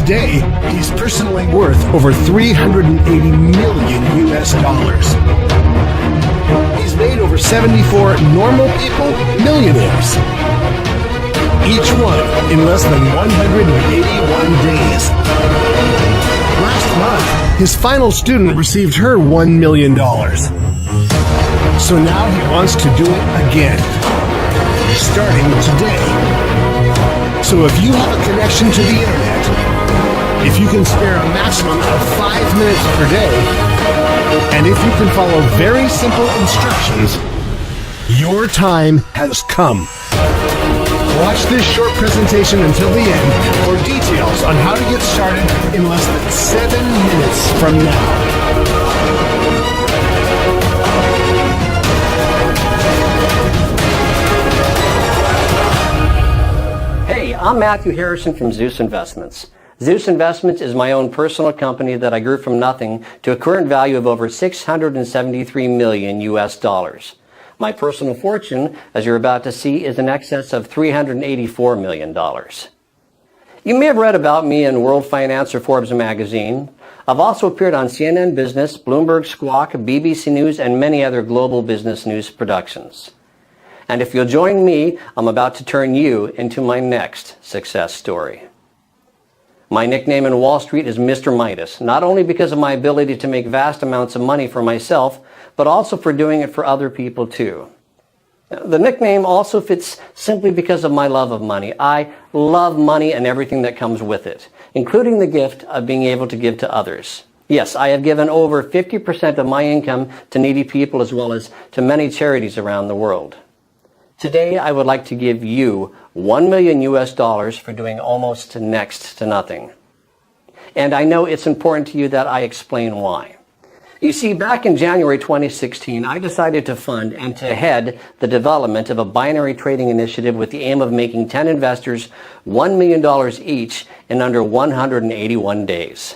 Today, he's personally worth over $380 million US. He's made over 74 normal people millionaires. Each one in less than 181 days. Last month, his final student received her $1 million. So now he wants to do it again, starting today. So if you have a connection to the internet, if you can spare a maximum of 5 minutes per day, and if you can follow very simple instructions, your time has come. Watch this short presentation until the end for details on how to get started in less than 7 minutes from now. I'm Matthew Harrison from Zeus Investments. Zeus Investments is my own personal company that I grew from nothing to a current value of over $673 million US. My personal fortune, as you're about to see, is in excess of $384 million. You may have read about me in World Finance or Forbes magazine. I've also appeared on CNN Business, Bloomberg Squawk, BBC News, and many other global business news productions. And if you'll join me, I'm about to turn you into my next success story. My nickname in Wall Street is Mr. Midas, not only because of my ability to make vast amounts of money for myself, but also for doing it for other people too. The nickname also fits simply because of my love of money. I love money and everything that comes with it, including the gift of being able to give to others. Yes, I have given over 50% of my income to needy people as well as to many charities around the world. Today, I would like to give you $1 million US for doing almost next to nothing. And I know it's important to you that I explain why. You see, back in January 2016, I decided to fund and to head the development of a binary trading initiative with the aim of making 10 investors $1 million each in under 181 days.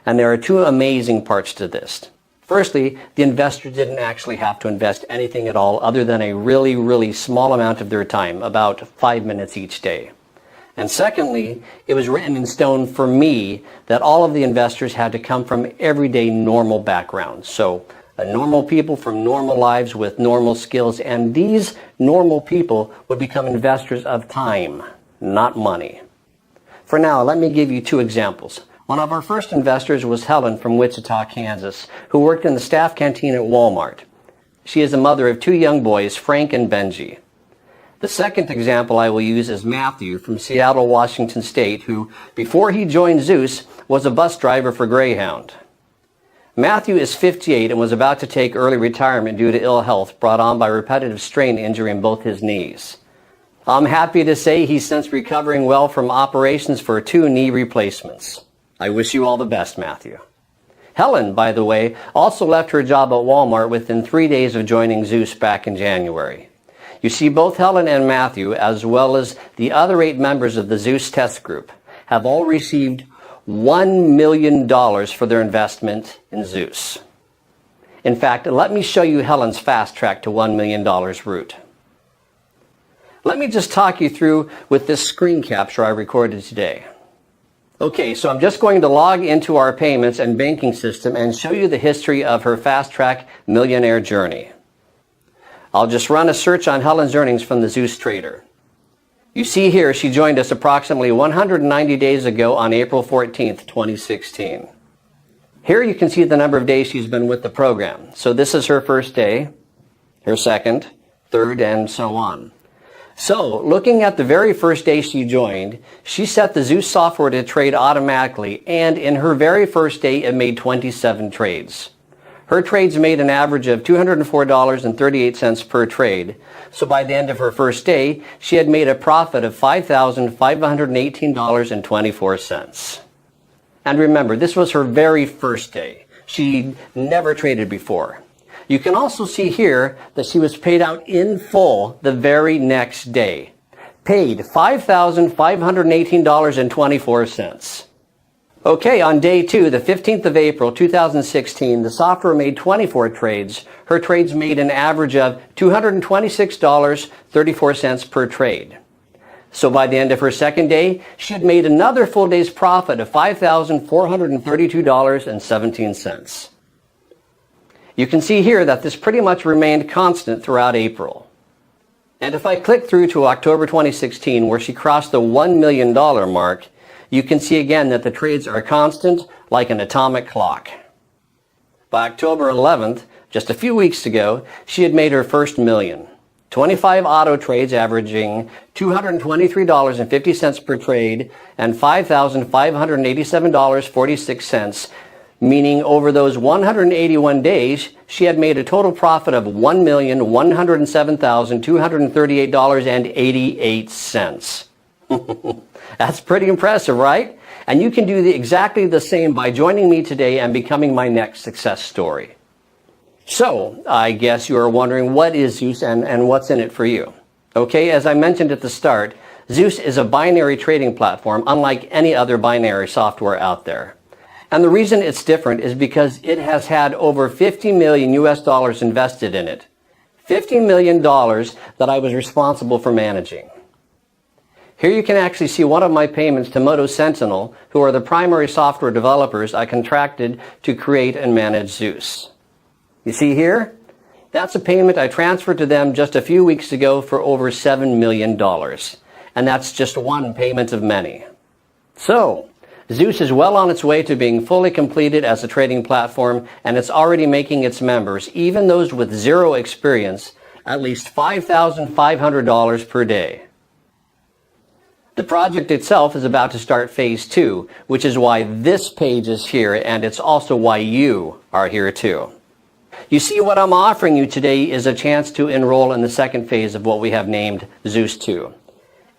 And there are two amazing parts to this. Firstly, the investor didn't actually have to invest anything at all other than a really, really small amount of their time, about 5 minutes each day. And secondly, it was written in stone for me that all of the investors had to come from everyday normal backgrounds. So, normal people from normal lives with normal skills, and these normal people would become investors of time, not money. For now, let me give you two examples. One of our first investors was Helen from Wichita, Kansas, who worked in the staff canteen at Walmart. She is the mother of two young boys, Frank and Benji. The second example I will use is Matthew from Seattle, Washington State, who, before he joined Zeus, was a bus driver for Greyhound. Matthew is 58 and was about to take early retirement due to ill health brought on by repetitive strain injury in both his knees. I'm happy to say he's since recovering well from operations for 2 knee replacements. I wish you all the best, Matthew. Helen, by the way, also left her job at Walmart within 3 days of joining Zeus back in January. You see, both Helen and Matthew, as well as the other 8 members of the Zeus test group, have all received $1 million for their investment in Zeus. In fact, let me show you Helen's fast track to $1 million route. Let me just talk you through with this screen capture I recorded today. Okay, so I'm just going to log into our payments and banking system and show you the history of her fast track millionaire journey. I'll just run a search on Helen's earnings from the Zeus Trader. You see here she joined us approximately 190 days ago on April 14th, 2016. Here you can see the number of days she's been with the program. So this is her first day, her second, third, and so on. So, looking at the very first day she joined, she set the Zeus software to trade automatically, and in her very first day, it made 27 trades. Her trades made an average of $204.38 per trade. So by the end of her first day, she had made a profit of $5,518.24. And remember, this was her very first day. She never traded before. You can also see here that she was paid out in full the very next day. Paid $5,518.24. Okay, on day 2, the 15th of April, 2016, the software made 24 trades. Her trades made an average of $226.34 per trade. So by the end of her second day, she had made another full day's profit of $5,432.17. You can see here that this pretty much remained constant throughout April. And if I click through to October 2016, where she crossed the $1 million mark, you can see again that the trades are constant like an atomic clock. By October 11th, just a few weeks ago, she had made her first million. 25 auto trades averaging $223.50 per trade and $5,587.46, meaning over those 181 days, she had made a total profit of $1,107,238.88. That's pretty impressive, right? And you can do exactly the same by joining me today and becoming my next success story. So, I guess you are wondering, what is Zeus and what's in it for you? Okay, as I mentioned at the start, Zeus is a binary trading platform unlike any other binary software out there. And the reason it's different is because it has had over $50 million invested in it. $50 million that I was responsible for managing. Here you can actually see one of my payments to Moto Sentinel, who are the primary software developers I contracted to create and manage Zeus. You see here? That's a payment I transferred to them just a few weeks ago for over $7 million. And that's just one payment of many. So, Zeus is well on its way to being fully completed as a trading platform, and it's already making its members, even those with zero experience, at least $5,500 per day. The project itself is about to start phase 2, which is why this page is here, and it's also why you are here too. You see, what I'm offering you today is a chance to enroll in the second phase of what we have named Zeus 2.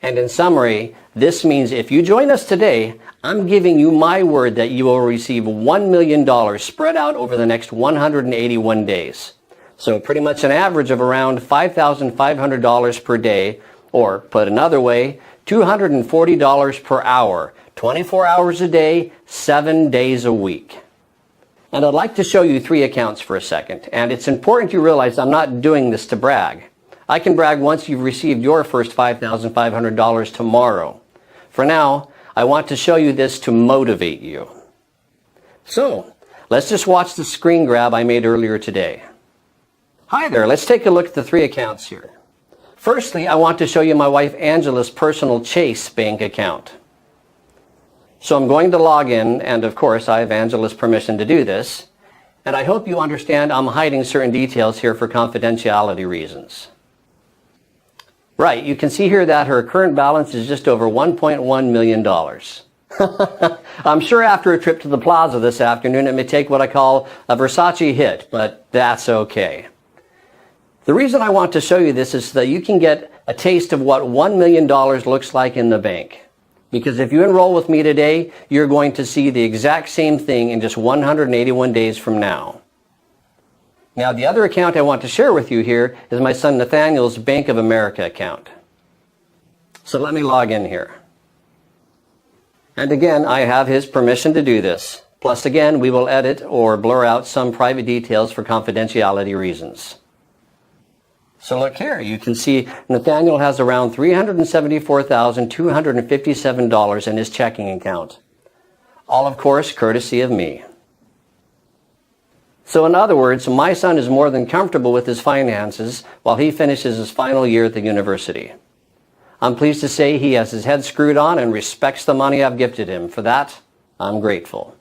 And in summary, this means if you join us today, I'm giving you my word that you will receive $1 million spread out over the next 181 days. So pretty much an average of around $5,500 per day, or put another way, $240 per hour, 24 hours a day, 7 days a week. And I'd like to show you 3 accounts for a second. And it's important you realize I'm not doing this to brag. I can brag once you've received your first $5,500 tomorrow. For now, I want to show you this to motivate you. So, let's just watch the screen grab I made earlier today. Hi there, let's take a look at the 3 accounts here. Firstly, I want to show you my wife Angela's personal Chase bank account. So I'm going to log in, and of course I have Angela's permission to do this. And I hope you understand I'm hiding certain details here for confidentiality reasons. Right, you can see here that her current balance is just over $1.1 million. I'm sure after a trip to the plaza this afternoon it may take what I call a Versace hit, but that's okay. The reason I want to show you this is so that you can get a taste of what $1 million looks like in the bank. Because if you enroll with me today, you're going to see the exact same thing in just 181 days from now. Now, the other account I want to share with you here is my son Nathaniel's Bank of America account. So let me log in here. And again, I have his permission to do this. Plus, again, we will edit or blur out some private details for confidentiality reasons. So look here, you can see Nathaniel has around $374,257 in his checking account. All, of course, courtesy of me. So in other words, my son is more than comfortable with his finances while he finishes his final year at the university. I'm pleased to say he has his head screwed on and respects the money I've gifted him. For that, I'm grateful.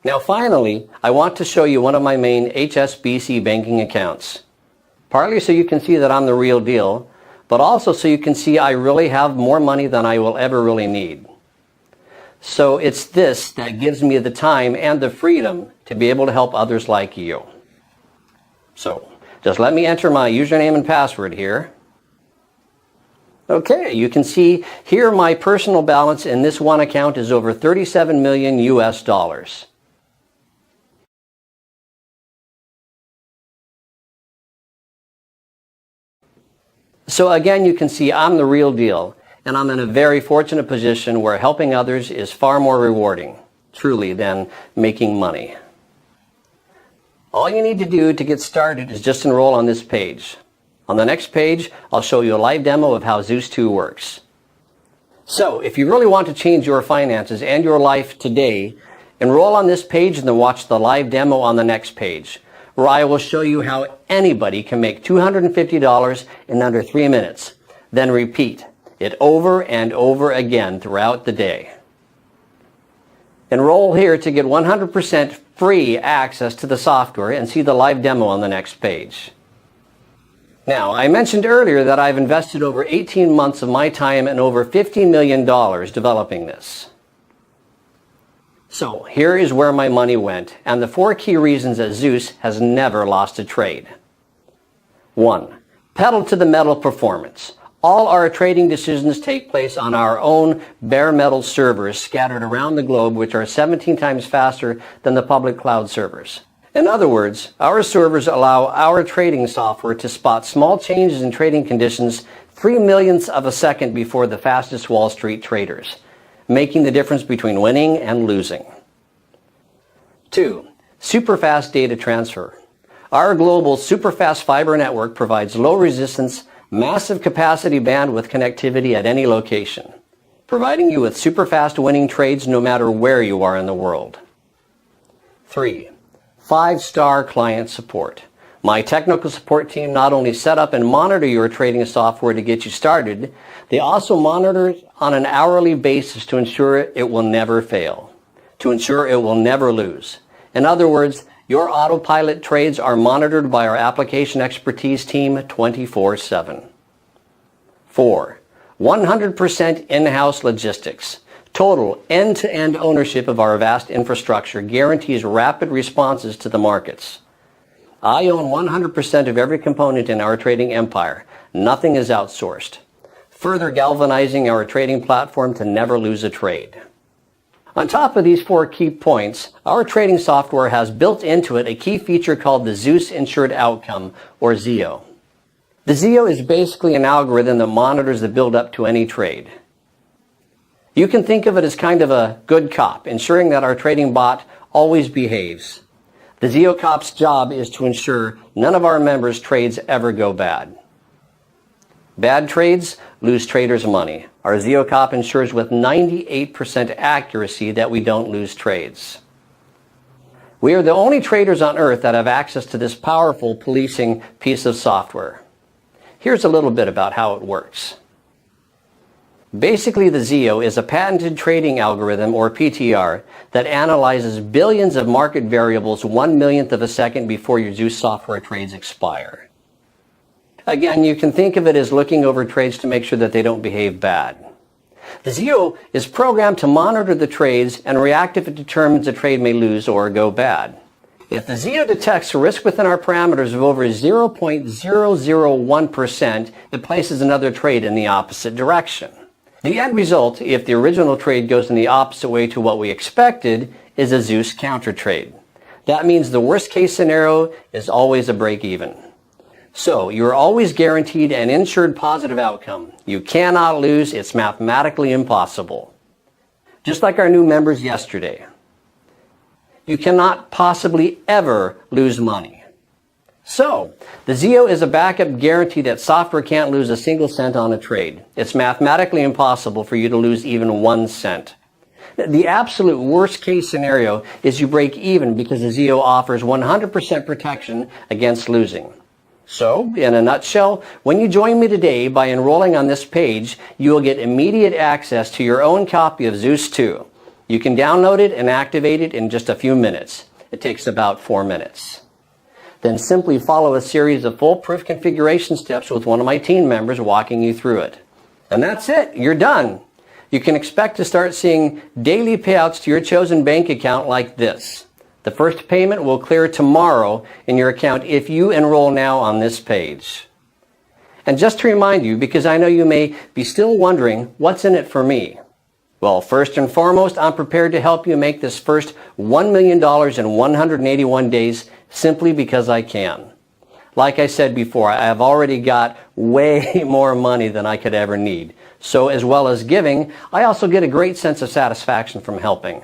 Now finally, I want to show you one of my main HSBC banking accounts. Partly so you can see that I'm the real deal, but also so you can see I really have more money than I will ever really need. So it's this that gives me the time and the freedom to be able to help others like you. So just let me enter my username and password here. Okay, you can see here my personal balance in this one account is over 37 million US dollars. So again, you can see I'm the real deal, and I'm in a very fortunate position where helping others is far more rewarding, truly, than making money. All you need to do to get started is just enroll on this page. On the next page, I'll show you a live demo of how Zeus 2 works. So, if you really want to change your finances and your life today, enroll on this page and then watch the live demo on the next page, where I will show you how anybody can make $250 in under 3 minutes. Then repeat it over and over again throughout the day. Enroll here to get 100% free access to the software and see the live demo on the next page. Now, I mentioned earlier that I've invested over 18 months of my time and over $50 million developing this. So, here is where my money went, and the 4 key reasons that Zeus has never lost a trade. 1. Pedal to the metal performance. All our trading decisions take place on our own bare metal servers scattered around the globe, which are 17 times faster than the public cloud servers. In other words, our servers allow our trading software to spot small changes in trading conditions 3 millionths of a second before the fastest Wall Street traders, making the difference between winning and losing. 2. Superfast data transfer. Our global superfast fiber network provides low resistance, massive capacity bandwidth connectivity at any location, providing you with superfast winning trades no matter where you are in the world. 3. 5-star client support. My technical support team not only set up and monitor your trading software to get you started, they also monitor it on an hourly basis to ensure it will never fail, to ensure it will never lose. In other words, your autopilot trades are monitored by our application expertise team 24/7. 4. 100% in-house logistics. Total end-to-end ownership of our vast infrastructure guarantees rapid responses to the markets. I own 100% of every component in our trading empire. Nothing is outsourced, further galvanizing our trading platform to never lose a trade. On top of these 4 key points, our trading software has built into it a key feature called the Zeus Insured Outcome, or ZEO. The ZEO is basically an algorithm that monitors the build-up to any trade. You can think of it as kind of a good cop, ensuring that our trading bot always behaves. The ZEO cop's job is to ensure none of our members' trades ever go bad. Bad trades lose traders money. Our ZEO cop ensures with 98% accuracy that we don't lose trades. We are the only traders on earth that have access to this powerful policing piece of software. Here's a little bit about how it works. Basically, the ZEO is a patented trading algorithm, or PTR, that analyzes billions of market variables 1 millionth of a second before your Zeus software trades expire. Again, you can think of it as looking over trades to make sure that they don't behave bad. The ZEO is programmed to monitor the trades and react if it determines a trade may lose or go bad. If the ZEO detects a risk within our parameters of over 0.001%, it places another trade in the opposite direction. The end result, if the original trade goes in the opposite way to what we expected, is a Zeus counter trade. That means the worst case scenario is always a break even. So, you are always guaranteed an insured positive outcome. You cannot lose. It's mathematically impossible. Just like our new members yesterday. You cannot possibly ever lose money. So, the ZEO is a backup guarantee that software can't lose a single cent on a trade. It's mathematically impossible for you to lose even 1 cent. The absolute worst case scenario is you break even because the ZEO offers 100% protection against losing. So, in a nutshell, when you join me today by enrolling on this page, you will get immediate access to your own copy of Zeus 2. You can download it and activate it in just a few minutes. It takes about 4 minutes. Then simply follow a series of foolproof configuration steps with one of my team members walking you through it. And that's it. You're done. You can expect to start seeing daily payouts to your chosen bank account like this. The first payment will clear tomorrow in your account if you enroll now on this page. And just to remind you, because I know you may be still wondering, what's in it for me? Well, first and foremost, I'm prepared to help you make this first $1 million in 181 days simply because I can. Like I said before, I have already got way more money than I could ever need. So as well as giving, I also get a great sense of satisfaction from helping.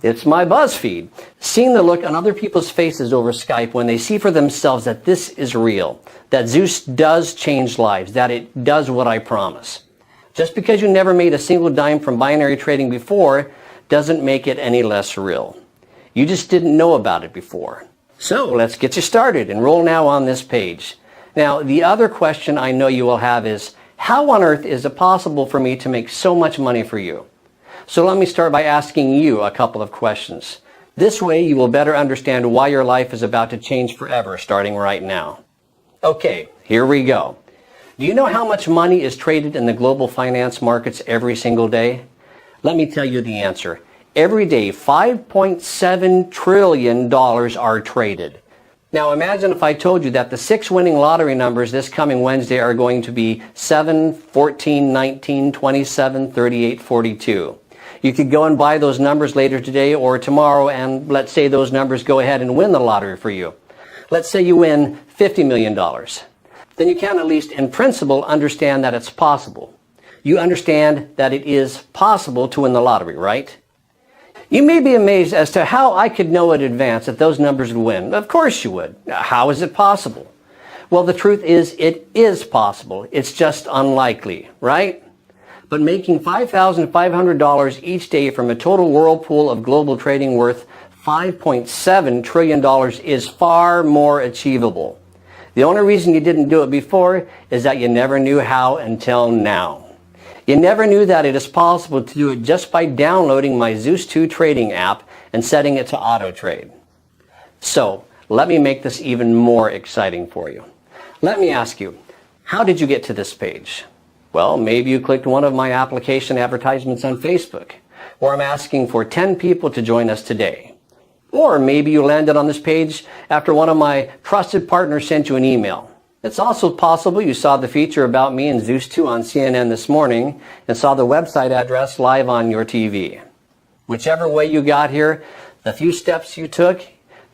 It's my BuzzFeed. Seeing the look on other people's faces over Skype when they see for themselves that this is real, that Zeus does change lives, that it does what I promise. Just because you never made a single dime from binary trading before doesn't make it any less real. You just didn't know about it before. So let's get you started. Enroll now on this page. Now, the other question I know you will have is, how on earth is it possible for me to make so much money for you? So let me start by asking you a couple of questions. This way you will better understand why your life is about to change forever starting right now. Okay, here we go. Do you know how much money is traded in the global finance markets every single day? Let me tell you the answer. Every day, $5.7 trillion are traded. Now imagine if I told you that the 6 winning lottery numbers this coming Wednesday are going to be 7, 14, 19, 27, 38, 42. You could go and buy those numbers later today or tomorrow, and let's say those numbers go ahead and win the lottery for you. Let's say you win $50 million. Then you can at least in principle understand that it's possible. You understand that it is possible to win the lottery, right? You may be amazed as to how I could know in advance that those numbers would win. Of course you would. How is it possible? Well, the truth is it is possible. It's just unlikely, right? But making $5,500 each day from a total whirlpool of global trading worth $5.7 trillion is far more achievable. The only reason you didn't do it before is that you never knew how until now. You never knew that it is possible to do it just by downloading my Zeus 2 trading app and setting it to auto trade. So, let me make this even more exciting for you. Let me ask you, how did you get to this page? Well, maybe you clicked one of my application advertisements on Facebook, or I'm asking for 10 people to join us today. Or maybe you landed on this page after one of my trusted partners sent you an email. It's also possible you saw the feature about me and Zeus 2 on CNN this morning and saw the website address live on your TV. Whichever way you got here, the few steps you took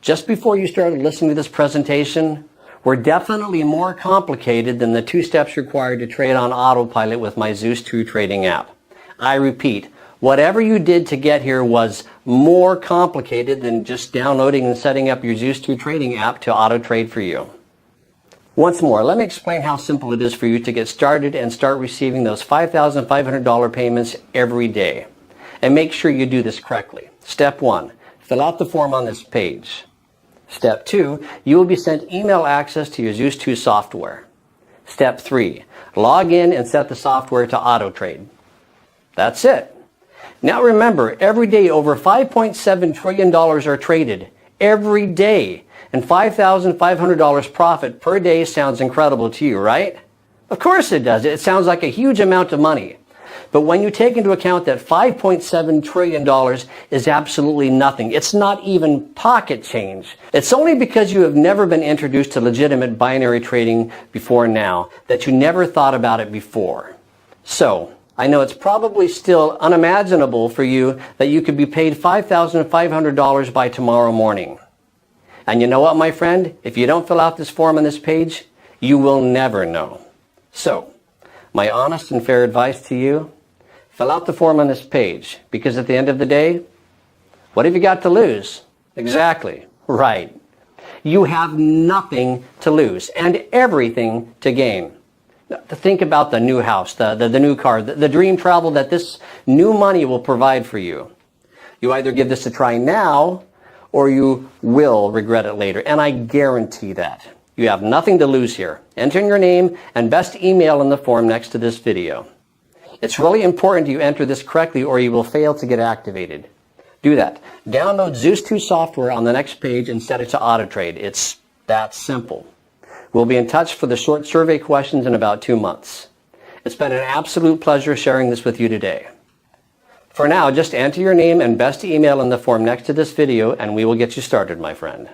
just before you started listening to this presentation were definitely more complicated than the 2 steps required to trade on autopilot with my Zeus 2 trading app. I repeat, whatever you did to get here was more complicated than just downloading and setting up your Zeus 2 trading app to auto trade for you. Once more, let me explain how simple it is for you to get started and start receiving those $5,500 payments every day. And make sure you do this correctly. Step 1, fill out the form on this page. Step 2, you will be sent email access to your Zeus 2 software. Step 3, log in and set the software to auto trade. That's it. Now remember, every day over $5.7 trillion are traded. Every day. And $5,500 profit per day sounds incredible to you, right? Of course it does. It sounds like a huge amount of money. But when you take into account that $5.7 trillion is absolutely nothing, it's not even pocket change. It's only because you have never been introduced to legitimate binary trading before now that you never thought about it before. So, I know it's probably still unimaginable for you that you could be paid $5,500 by tomorrow morning. And you know what, my friend? If you don't fill out this form on this page, you will never know. So, my honest and fair advice to you, fill out the form on this page, because at the end of the day, what have you got to lose? Exactly. Right. You have nothing to lose and everything to gain. To think about the new house, the new car, the dream travel that this new money will provide for you. You either give this a try now, or you will regret it later. And I guarantee that. You have nothing to lose here. Enter in your name and best email in the form next to this video. It's really important you enter this correctly or you will fail to get activated. Do that. Download Zeus 2 software on the next page and set it to auto trade. It's that simple. We'll be in touch for the short survey questions in about 2 months. It's been an absolute pleasure sharing this with you today. For now, just enter your name and best email in the form next to this video and we will get you started, my friend.